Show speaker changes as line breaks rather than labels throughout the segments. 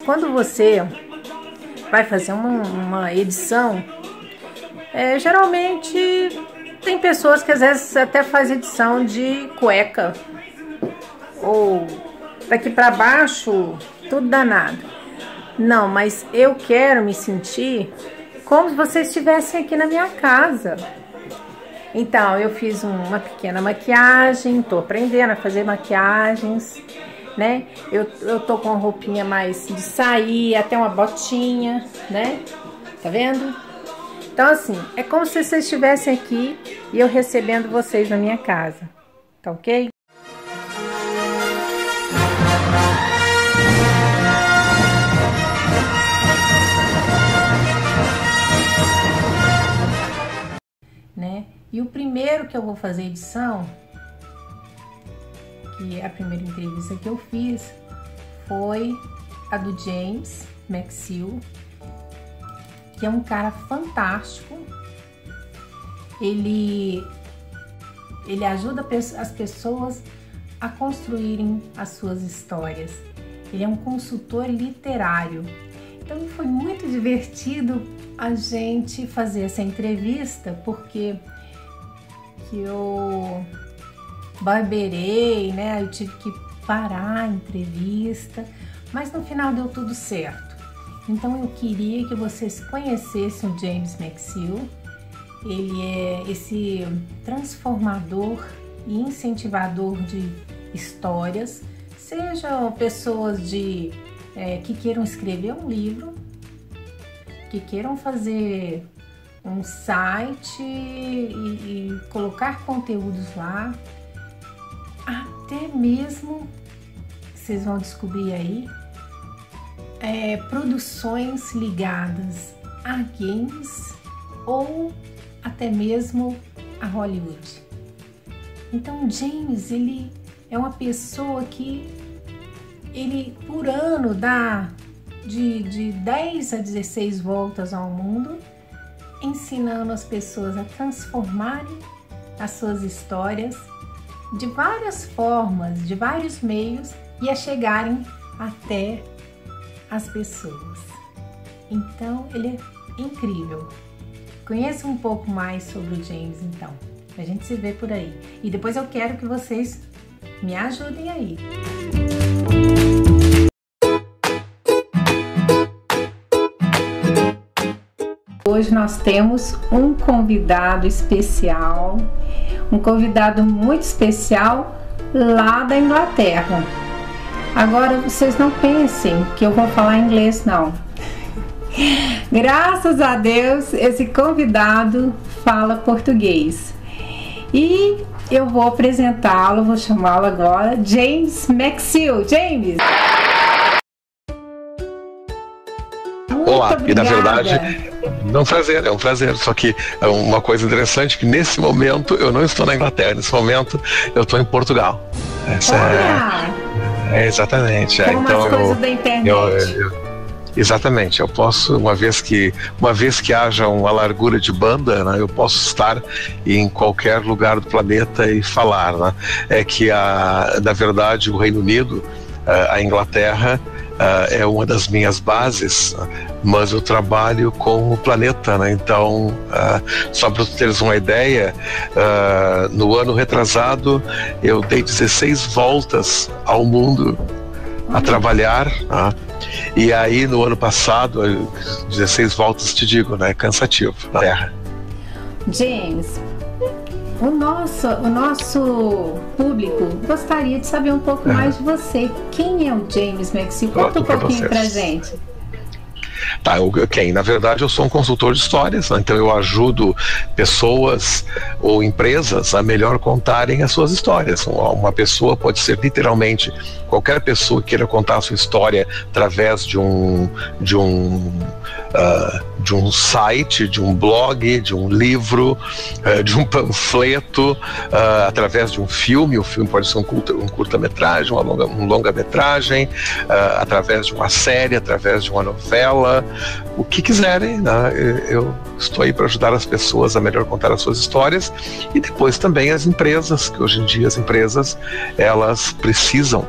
quando você vai fazer uma edição, geralmente tem pessoas que às vezes até fazem edição de cueca ou daqui para baixo, tudo danado. Não, mas eu quero me sentir como se vocês estivessem aqui na minha casa. Então, eu fiz uma pequena maquiagem, tô aprendendo a fazer maquiagens, né? Eu tô com uma roupinha mais de sair, até uma botinha, né? Tá vendo? Então, assim, é como se vocês estivessem aqui e eu recebendo vocês na minha casa, tá ok? Né? E o primeiro que eu vou fazer edição, que é a primeira entrevista que eu fiz, foi a do James McSill, que é um cara fantástico. Ele ajuda as pessoas a construírem as suas histórias. Ele é um consultor literário. Então foi muito divertido a gente fazer essa entrevista, porque que eu barbeirei, né? Eu tive que parar a entrevista, mas no final deu tudo certo. Então eu queria que vocês conhecessem o James McSill. Ele é esse transformador e incentivador de histórias, sejam pessoas que queiram escrever um livro, que queiram fazer um site e colocar conteúdos lá, até mesmo, vocês vão descobrir aí, produções ligadas a games ou até mesmo a Hollywood. Então, James, ele é uma pessoa que ele por ano dá de 10 a 16 voltas ao mundo, ensinando as pessoas a transformarem as suas histórias de várias formas, de vários meios e a chegarem até as pessoas. Então, ele é incrível. Conheça um pouco mais sobre o James, então. A gente se vê por aí. E depois eu quero que vocês me ajudem aí. Hoje nós temos um convidado especial, um convidado muito especial lá da Inglaterra. Agora, vocês não pensem que eu vou falar inglês, não. Graças a Deus, esse convidado fala português. E eu vou apresentá-lo, vou chamá-lo agora, James McSill. James!
Olá, e na verdade é um prazer, só que é uma coisa interessante que nesse momento eu não estou na Inglaterra, nesse momento eu estou em Portugal. Essa exatamente.
Como então, as coisas da internet.
Exatamente, eu posso, uma vez que haja uma largura de banda, né, eu posso estar em qualquer lugar do planeta e falar, né? É que na verdade o Reino Unido, a Inglaterra, é uma das minhas bases, mas eu trabalho com o planeta, né? Então, só para teres uma ideia, no ano retrasado eu dei 16 voltas ao mundo a trabalhar, né? E aí no ano passado, 16 voltas, te digo, né? Cansativo na Terra.
James, o nosso público gostaria de saber um pouco mais de você. Quem é o James McSill? Conta um pouquinho pra gente.
Tá, na verdade eu sou um consultor de histórias, né? Então eu ajudo pessoas ou empresas a melhor contarem as suas histórias. Uma pessoa pode ser literalmente qualquer pessoa que queira contar a sua história através de um site, de um blog, de um livro, de um panfleto, através de um filme. O filme pode ser um curta-metragem, um longa-metragem, através de uma série, através de uma novela, o que quiserem, né? Eu estou aí para ajudar as pessoas a melhor contar as suas histórias, e depois também as empresas, que hoje em dia as empresas elas precisam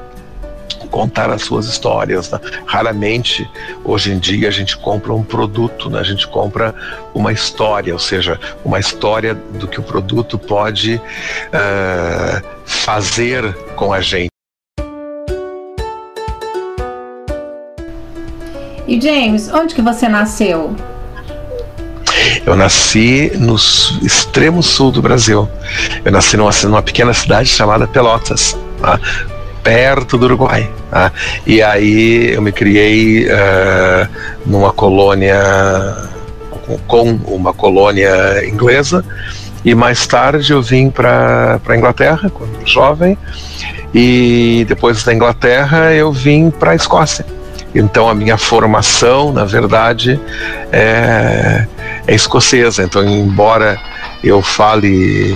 contar as suas histórias, né? Raramente, hoje em dia, a gente compra um produto, né? A gente compra uma história, ou seja, uma história do que o produto pode fazer com a gente.
E James, onde que você nasceu?
Eu nasci no extremo sul do Brasil. Eu nasci numa pequena cidade chamada Pelotas, tá? Perto do Uruguai. Tá? E aí eu me criei numa colônia, com uma colônia inglesa, e mais tarde eu vim para a Inglaterra, quando jovem, e depois da Inglaterra eu vim para a Escócia. Então a minha formação, na verdade, é escocesa. Então, embora eu fale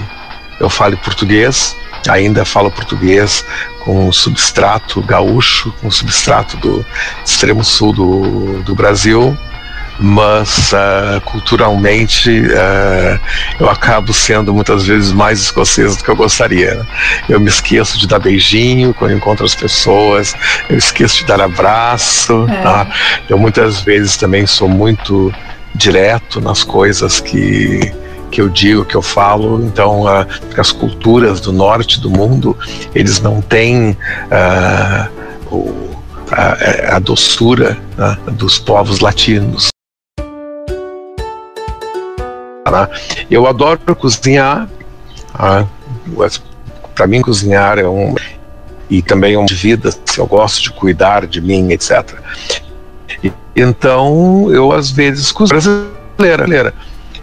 português, ainda falo português com substrato gaúcho, com substrato do extremo sul do Brasil, mas culturalmente eu acabo sendo muitas vezes mais escocês do que eu gostaria, né? Eu me esqueço de dar beijinho quando eu encontro as pessoas, eu esqueço de dar abraço, tá? Eu muitas vezes também sou muito direto nas coisas que eu digo, que eu falo. Então as culturas do norte do mundo, eles não têm a doçura, né, dos povos latinos. Eu adoro cozinhar. Para mim, cozinhar e também é de vida. Eu gosto de cuidar de mim, etc. Então eu às vezes cozinho brasileira.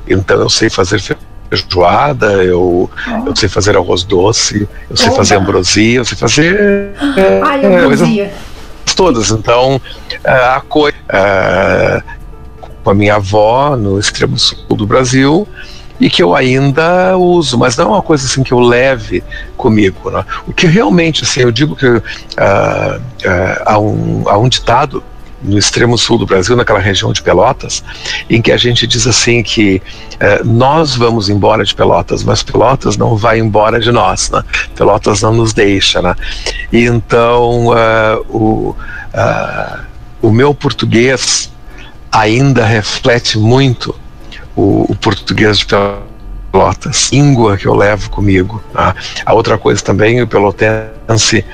Então eu sei fazer feijoada, eu sei fazer arroz doce, eu sei fazer ambrosia, eu sei fazer
ambrosia
todas. Então a coisa com a minha avó no extremo sul do Brasil, e que eu ainda uso, mas não é uma coisa assim que eu leve comigo, né? O que realmente, assim, eu digo que há um ditado no extremo sul do Brasil, naquela região de Pelotas, em que a gente diz assim que nós vamos embora de Pelotas, mas Pelotas não vai embora de nós, né? Pelotas não nos deixa, né? E então o meu português ainda reflete muito o português de Pelotas, língua que eu levo comigo, tá? A outra coisa também, o pelotense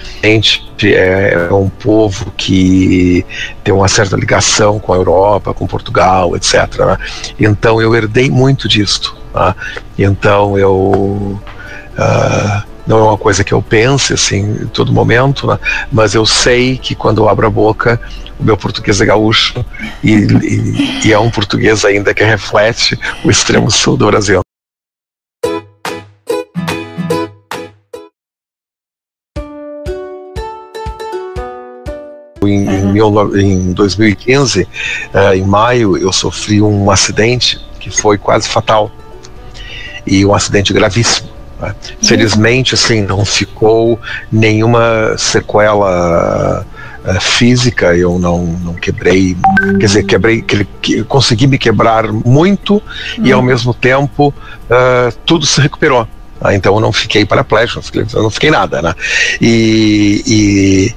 é um povo que tem uma certa ligação com a Europa, com Portugal, etc., né? Então eu herdei muito disto, tá? Então não é uma coisa que eu pense assim em todo momento, né? Mas eu sei que quando eu abro a boca, o meu português é gaúcho e é um português ainda que reflete o extremo sul do Brasil. Em 2015, em maio, eu sofri um acidente que foi quase fatal, e um acidente gravíssimo. Felizmente, assim, não ficou nenhuma sequela física. Eu não quebrei, quer dizer, consegui me quebrar muito, e ao mesmo tempo tudo se recuperou. Então eu não fiquei paraplégico, eu não fiquei nada, né? E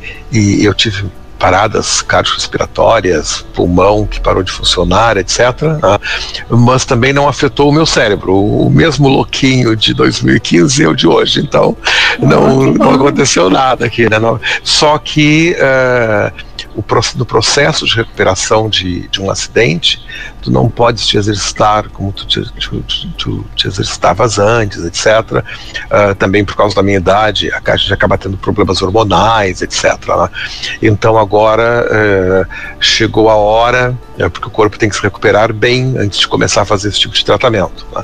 eu tive paradas cardiorrespiratórias, pulmão que parou de funcionar, etc., né? Mas também não afetou o meu cérebro. O mesmo louquinho de 2015 é o de hoje. Então não aconteceu nada aqui, né? Só que no processo de recuperação de um acidente, tu não podes te exercitar como tu te exercitavas antes, etc. Também por causa da minha idade, a gente acaba tendo problemas hormonais, etc., né? Então agora chegou a hora, porque o corpo tem que se recuperar bem antes de começar a fazer esse tipo de tratamento, né?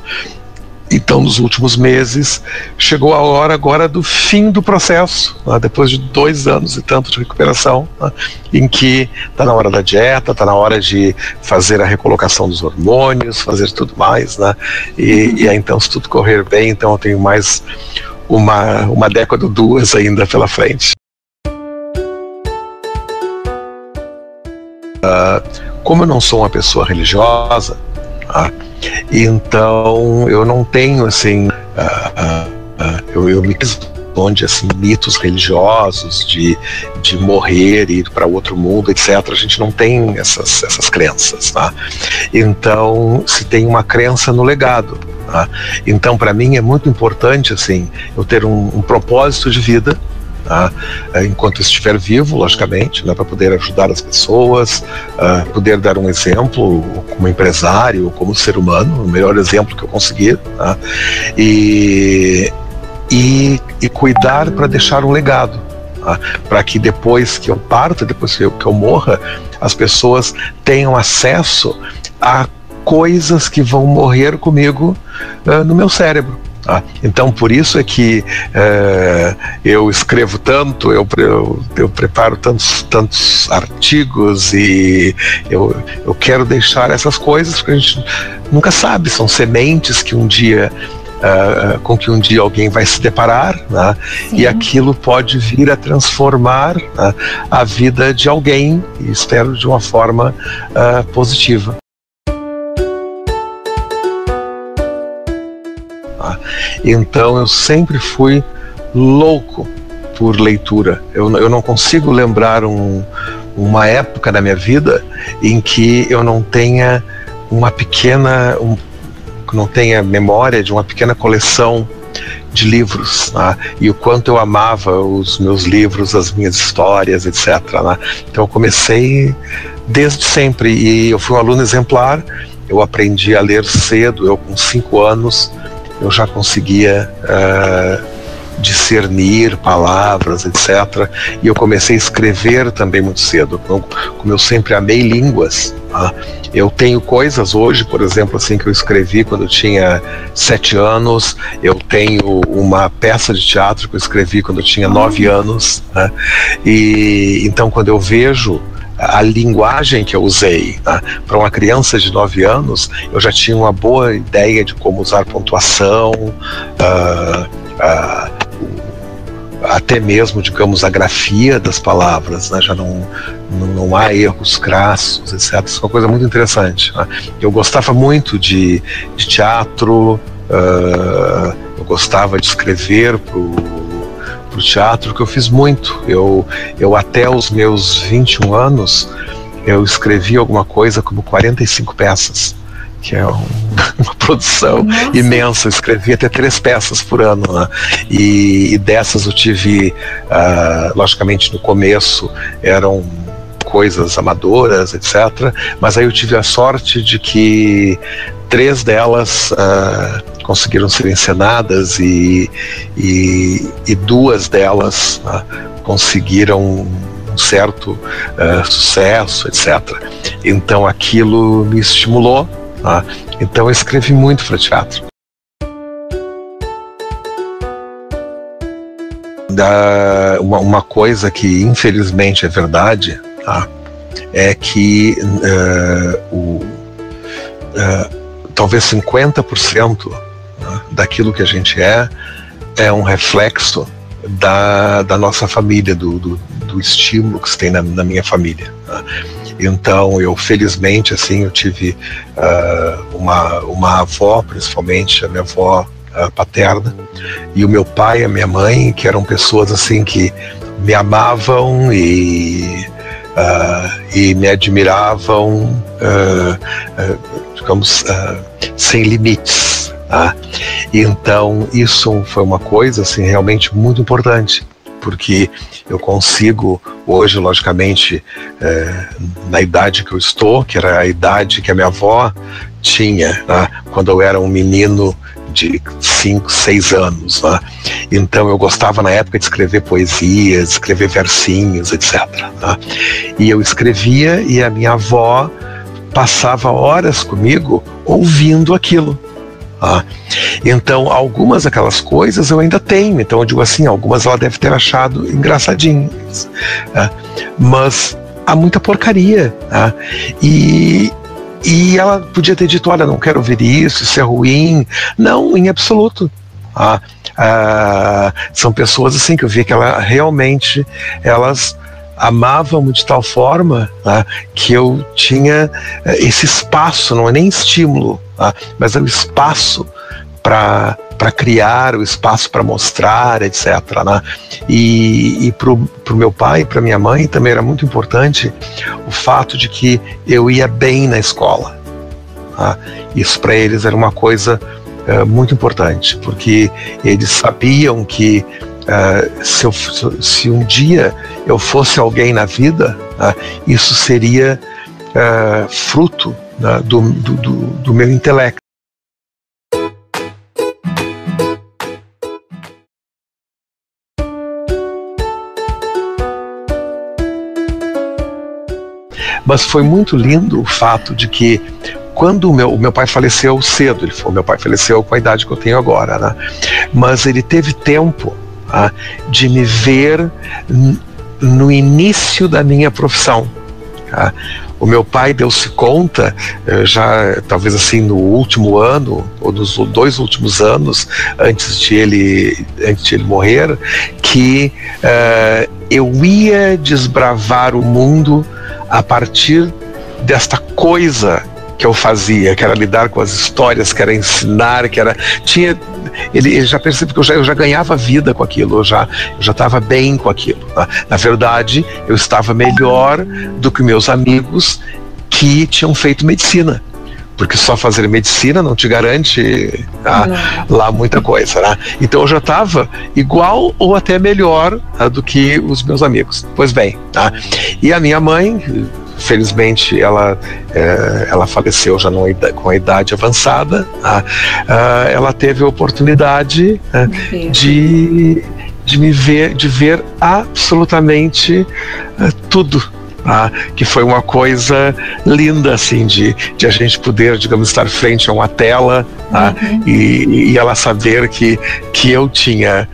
Então, nos últimos meses, chegou a hora agora do fim do processo, né? Depois de 2 anos e tanto de recuperação, né? Em que está na hora da dieta, está na hora de fazer a recolocação dos hormônios, fazer tudo mais, né? E aí, então, se tudo correr bem, então eu tenho mais uma década ou 2 ainda pela frente. Como eu não sou uma pessoa religiosa, então eu não tenho assim, eu me onde assim, mitos religiosos de morrer e ir para outro mundo, etc. A gente não tem essas crenças, tá? Então se tem uma crença no legado, tá? Então para mim é muito importante assim, eu ter um propósito de vida, tá? Enquanto eu estiver vivo, logicamente, né, para poder ajudar as pessoas, poder dar um exemplo como empresário, como ser humano, o melhor exemplo que eu conseguir, tá? E cuidar para deixar um legado, tá? Para que depois que eu parta, depois que eu morra, as pessoas tenham acesso a coisas que vão morrer comigo no meu cérebro. Então por isso é que eu escrevo tanto, eu preparo tantos artigos, e eu quero deixar essas coisas, porque a gente nunca sabe, são sementes que um dia com que um dia alguém vai se deparar, né? E aquilo pode vir a transformar, né, a vida de alguém, e espero de uma forma positiva. Então eu sempre fui louco por leitura. Eu não consigo lembrar uma época da minha vida em que eu não tenha não tenha memória de uma pequena coleção de livros, né? E o quanto eu amava os meus livros, as minhas histórias, etc., né? Então eu comecei desde sempre, e eu fui um aluno exemplar. Eu aprendi a ler cedo. Eu com 5 anos eu já conseguia discernir palavras, etc. E eu comecei a escrever também muito cedo. Como eu sempre amei línguas, tá? Eu tenho coisas hoje, por exemplo, assim, que eu escrevi quando eu tinha 7 anos. Eu tenho uma peça de teatro que eu escrevi quando eu tinha 9 anos, né? E então quando eu vejo a linguagem que eu usei, tá, para uma criança de 9 anos, eu já tinha uma boa ideia de como usar pontuação, até mesmo, digamos, a grafia das palavras, né? Já não há erros crassos, etc. Isso é uma coisa muito interessante, né? Eu gostava muito de teatro, eu gostava de escrever pro teatro, que eu fiz muito. Eu até os meus 21 anos, eu escrevi alguma coisa como 45 peças, que é uma produção imensa. Eu escrevi até 3 peças por ano, né? E dessas eu tive, logicamente no começo eram coisas amadoras, etc. Mas aí eu tive a sorte de que 3 delas conseguiram ser encenadas, e 2 delas conseguiram um certo sucesso, etc. Então aquilo me estimulou, tá? Então eu escrevi muito para teatro. Uma coisa que infelizmente é verdade, tá? É que talvez 50%, né, daquilo que a gente é um reflexo da nossa família, do estímulo que se tem na minha família, tá? Então eu felizmente assim, eu tive uma avó, principalmente a minha avó paterna, e o meu pai e a minha mãe, que eram pessoas assim que me amavam e me admiravam, digamos, sem limites, tá? Então isso foi uma coisa assim realmente muito importante, porque eu consigo hoje, logicamente, na idade que eu estou, que era a idade que a minha avó tinha, né, quando eu era um menino de 5, 6 anos, né? Então eu gostava na época de escrever poesias, escrever versinhos, etc., né? E eu escrevia, e a minha avó passava horas comigo ouvindo aquilo. Então algumas daquelas coisas eu ainda tenho. Então eu digo assim, algumas ela deve ter achado engraçadinhas, mas há muita porcaria, e ela podia ter dito, olha, não quero ouvir isso é ruim. Não, em absoluto. São pessoas assim que eu vi que elas amavam de tal forma, que eu tinha esse espaço, não é nem estímulo, mas é o espaço para para criar o espaço para mostrar, etc. Né? E pro meu pai e para minha mãe também era muito importante o fato de que eu ia bem na escola. Tá? Isso para eles era uma coisa muito importante, porque eles sabiam que se um dia eu fosse alguém na vida, isso seria fruto do meu intelecto. Mas foi muito lindo o fato de que quando o meu pai faleceu cedo, meu pai faleceu com a idade que eu tenho agora, né? Mas ele teve tempo de me ver no início da minha profissão. O meu pai deu-se conta, já talvez assim no último ano, ou nos 2 últimos anos, antes de ele morrer, que eu ia desbravar o mundo a partir desta coisa que eu fazia, que era lidar com as histórias, que era ensinar, ele já percebeu que eu já ganhava vida com aquilo, eu já estava bem com aquilo. Na verdade, eu estava melhor do que meus amigos que tinham feito medicina, porque só fazer medicina não te garante lá muita coisa, né? Então eu já estava igual ou até melhor do que os meus amigos. Pois bem, e a minha mãe, felizmente, ela faleceu já com a idade avançada. Ela teve a oportunidade de ver absolutamente tudo. Que foi uma coisa linda, assim, de a gente poder, digamos, estar frente a uma tela e ela saber que eu tinha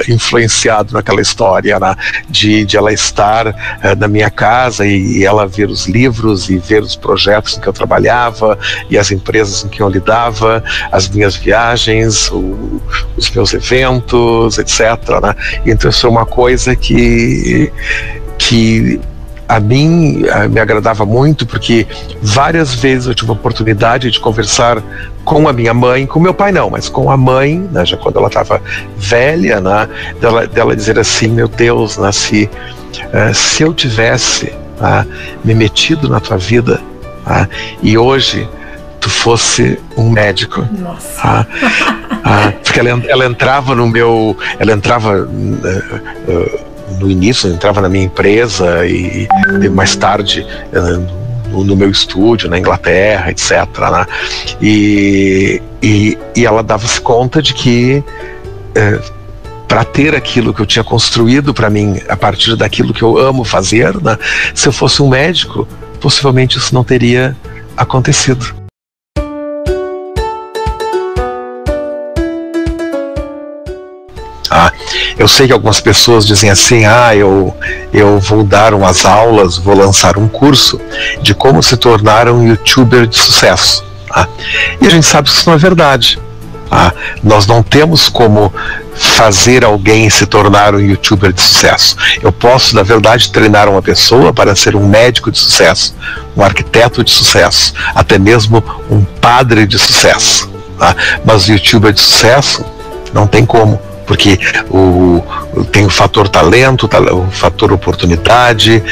influenciado naquela história, né? de ela estar na minha casa e ela ver os livros e ver os projetos em que eu trabalhava e as empresas em que eu lidava, as minhas viagens, os meus eventos, etc. Né? Então isso é uma coisa que a mim me agradava muito, porque várias vezes eu tive a oportunidade de conversar com a minha mãe, com meu pai não, mas com a mãe, né, já quando ela estava velha, né, dela dizer assim: meu Deus, né, se eu tivesse me metido na tua vida e hoje tu fosse um médico.
Nossa.
Porque ela entrava no início, eu entrava na minha empresa e mais tarde no meu estúdio na Inglaterra, etc. Né? E ela dava-se conta de que para ter aquilo que eu tinha construído para mim a partir daquilo que eu amo fazer, né? Se eu fosse um médico, possivelmente isso não teria acontecido. Eu sei que algumas pessoas dizem assim: eu vou dar umas aulas, vou lançar um curso de como se tornar um youtuber de sucesso. E a gente sabe que isso não é verdade. Nós não temos como fazer alguém se tornar um youtuber de sucesso. Eu posso, na verdade, treinar uma pessoa para ser um médico de sucesso, um arquiteto de sucesso, até mesmo um padre de sucesso. Mas o youtuber de sucesso não tem como. Porque tem o fator talento, o fator oportunidade,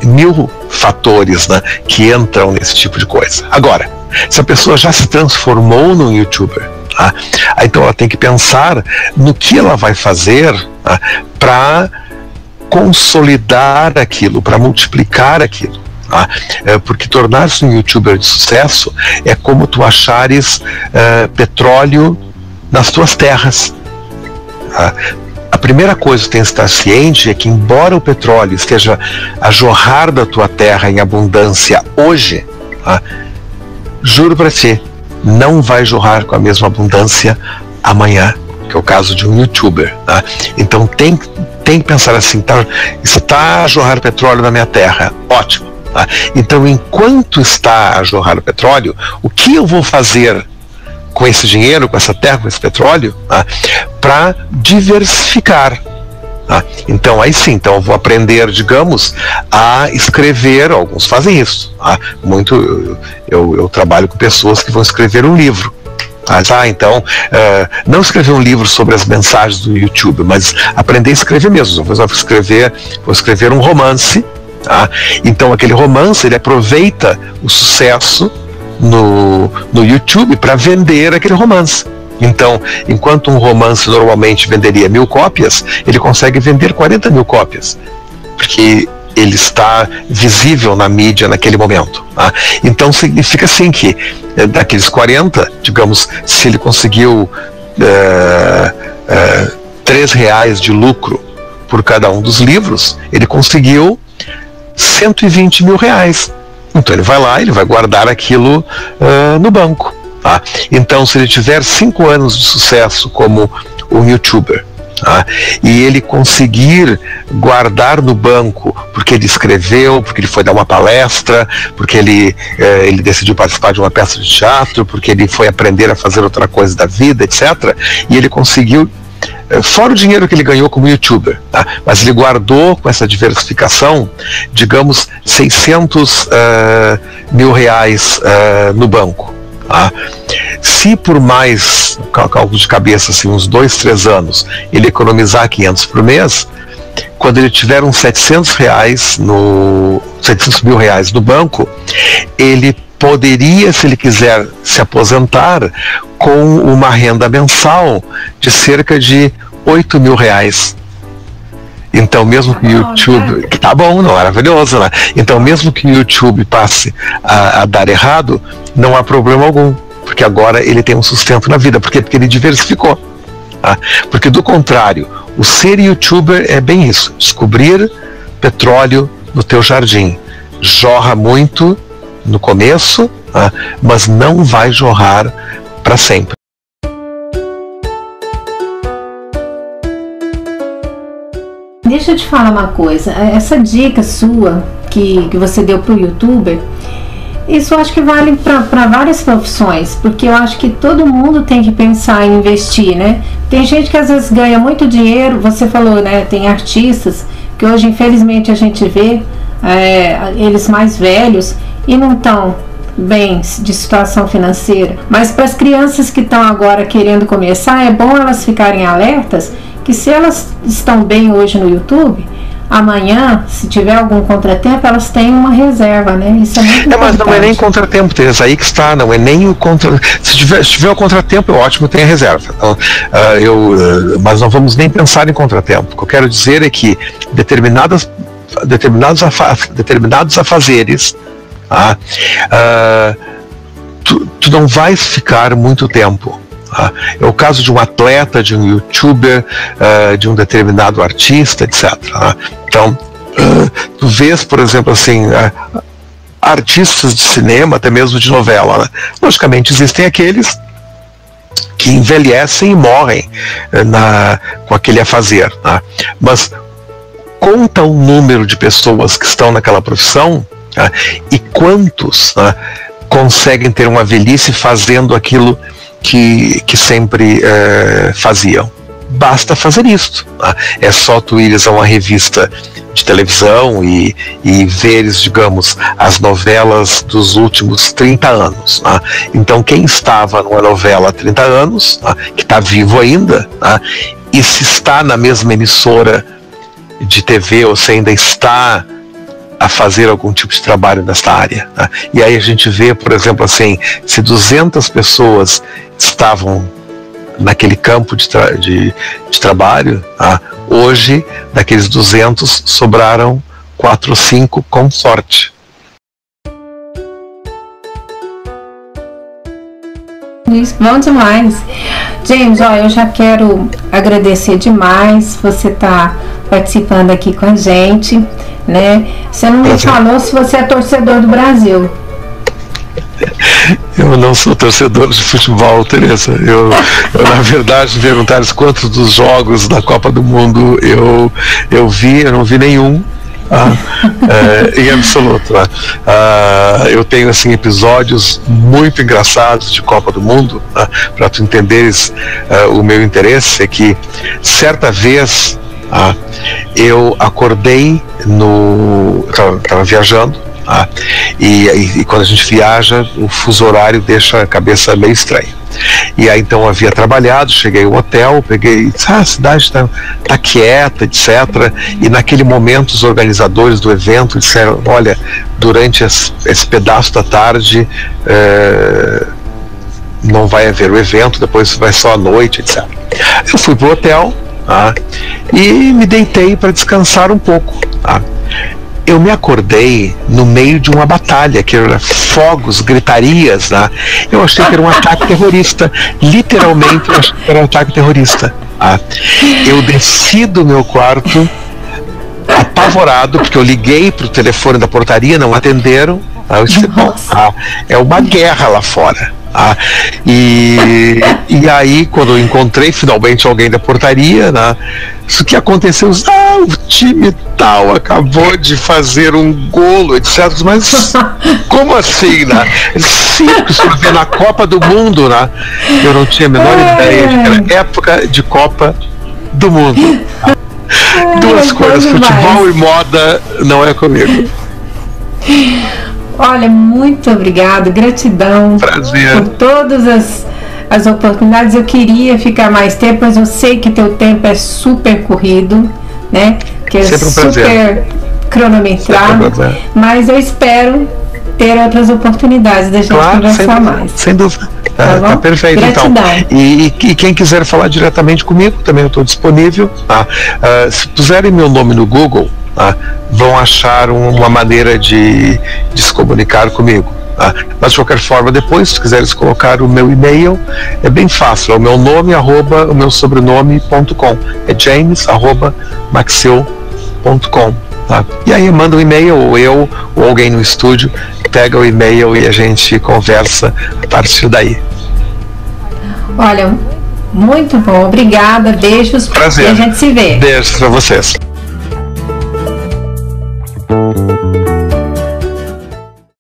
1000 fatores, né, que entram nesse tipo de coisa. Agora, se a pessoa já se transformou num youtuber, então ela tem que pensar no que ela vai fazer para consolidar aquilo, para multiplicar aquilo. Porque tornar-se um youtuber de sucesso é como tu achares petróleo nas tuas terras. A primeira coisa que tem que estar ciente é que, embora o petróleo esteja a jorrar da tua terra em abundância hoje, juro para ti, não vai jorrar com a mesma abundância amanhã, que é o caso de um youtuber. Então tem que pensar assim: está a jorrar petróleo na minha terra, ótimo. Então, enquanto está a jorrar o petróleo, o que eu vou fazer com esse dinheiro, com essa terra, com esse petróleo, para diversificar. Então aí sim, eu vou aprender, digamos, a escrever. Alguns fazem isso. Eu trabalho com pessoas que vão escrever um livro. Então, não escrever um livro sobre as mensagens do YouTube, mas aprender a escrever mesmo. Vou escrever um romance. Então, aquele romance, ele aproveita o sucesso no YouTube para vender aquele romance. Então, enquanto um romance normalmente venderia 1.000 cópias, ele consegue vender 40 mil cópias, porque ele está visível na mídia naquele momento. Então significa assim que daqueles 40, digamos, se ele conseguiu R$3 de lucro por cada um dos livros, ele conseguiu R$120 mil. Então ele vai lá, ele vai guardar aquilo no banco. Então, se ele tiver 5 anos de sucesso como um youtuber, e ele conseguir guardar no banco porque ele escreveu, porque ele foi dar uma palestra, porque ele decidiu participar de uma peça de teatro, porque ele foi aprender a fazer outra coisa da vida, etc. E ele conseguiu, fora o dinheiro que ele ganhou como youtuber, mas ele guardou com essa diversificação, digamos, R$600 mil no banco. Se por mais, cálculo de cabeça, assim, uns 2, 3 anos, ele economizar 500 por mês, quando ele tiver uns R$700 mil no banco, ele poderia, se ele quiser se aposentar, com uma renda mensal de cerca de R$8 mil. Então, mesmo que o YouTube... Tá bom, não, maravilhoso, né? Então, mesmo que o YouTube passe a dar errado, não há problema algum, porque agora ele tem um sustento na vida. Por quê? Porque ele diversificou. Porque, do contrário, o ser youtuber é bem isso: descobrir petróleo no teu jardim. Jorra muito no começo, mas não vai jorrar para sempre.
Deixa eu te falar uma coisa, essa dica sua que você deu para o youtuber, isso eu acho que vale para várias profissões, porque eu acho que todo mundo tem que pensar em investir, né? Tem gente que às vezes ganha muito dinheiro, você falou, né? Tem artistas que hoje infelizmente a gente vê eles mais velhos e não estão bem de situação financeira, mas para as crianças que estão agora querendo começar, é bom elas ficarem alertas que se elas estão bem hoje no YouTube, amanhã, se tiver algum contratempo, elas têm uma reserva, né? Isso é muito importante.
Mas não é nem contratempo, Teresa, aí que está, não é nem o contratempo. Se tiver o contratempo, é ótimo, tem a reserva. Então, mas não vamos nem pensar em contratempo. O que eu quero dizer é que determinados afazeres, tu não vais ficar muito tempo. É o caso de um atleta, de um youtuber, de um determinado artista, etc. Então, tu vês, por exemplo, assim, artistas de cinema, até mesmo de novela, né? Logicamente existem aqueles que envelhecem e morrem com aquele afazer, né? Mas conta o número de pessoas que estão naquela profissão, né? E quantos, né, conseguem ter uma velhice fazendo aquilo que sempre faziam. Basta fazer isso. É só tu ires a uma revista de televisão e veres, digamos, as novelas dos últimos 30 anos. Então, quem estava numa novela há 30 anos, que está vivo ainda, e se está na mesma emissora de TV ou se ainda está a fazer algum tipo de trabalho nesta área. E aí a gente vê, por exemplo, assim, se 200 pessoas estavam naquele campo de trabalho, hoje, daqueles 200, sobraram 4 ou 5 com sorte.
Isso, bom demais. James, eu já quero agradecer demais você estar participando aqui com a gente, né? Você não me falou se você é torcedor do Brasil.
Eu não sou torcedor de futebol, Teresa. Eu na verdade, perguntaram quantos dos jogos da Copa do Mundo eu não vi nenhum. Em absoluto. Eu tenho assim episódios muito engraçados de Copa do Mundo, para tu entenderes o meu interesse. É que certa vez eu acordei estava viajando E quando a gente viaja, o fuso horário deixa a cabeça meio estranha. E aí então eu havia trabalhado, cheguei ao hotel, peguei, a cidade tá quieta, etc. E naquele momento os organizadores do evento disseram, olha, durante esse pedaço da tarde não vai haver o evento, depois vai só à noite, etc. Eu fui pro hotel e me deitei para descansar um pouco. Eu me acordei no meio de uma batalha, que era fogos, gritarias, Eu achei que era um ataque terrorista. Literalmente eu achei que era um ataque terrorista. Eu desci do meu quarto apavorado, porque eu liguei pro telefone da portaria, não atenderam. Eu disse, bom, é uma guerra lá fora. E aí, quando eu encontrei finalmente alguém da portaria, isso que aconteceu, o time tal acabou de fazer um golo, etc. Mas como assim, Sim, isso vai ver na Copa do Mundo, Eu não tinha a menor ideia de que era época de Copa do Mundo. Duas coisas, futebol e moda, não é comigo.
Olha, muito obrigado, gratidão.
Prazer.
Por todas as oportunidades. Eu queria ficar mais tempo, mas eu sei que teu tempo é super corrido, que é super cronometrado, mas eu espero ter outras oportunidades da gente conversar mais.
Sem dúvida. Tá perfeito.
Gratidão.
Então. E quem quiser falar diretamente comigo, também eu estou disponível. Se puserem meu nome no Google, vão achar uma maneira de se comunicar comigo. Mas de qualquer forma, depois, se quiseres colocar o meu e-mail, é bem fácil, é o meu nome, @ o meu sobrenome.com, é james@maxil.com. E aí manda um e-mail, ou eu, ou alguém no estúdio, pega o e-mail e a gente conversa a partir daí.
Olha, muito bom, obrigada, beijos.
Prazer.
E a gente se vê.
Beijos para vocês.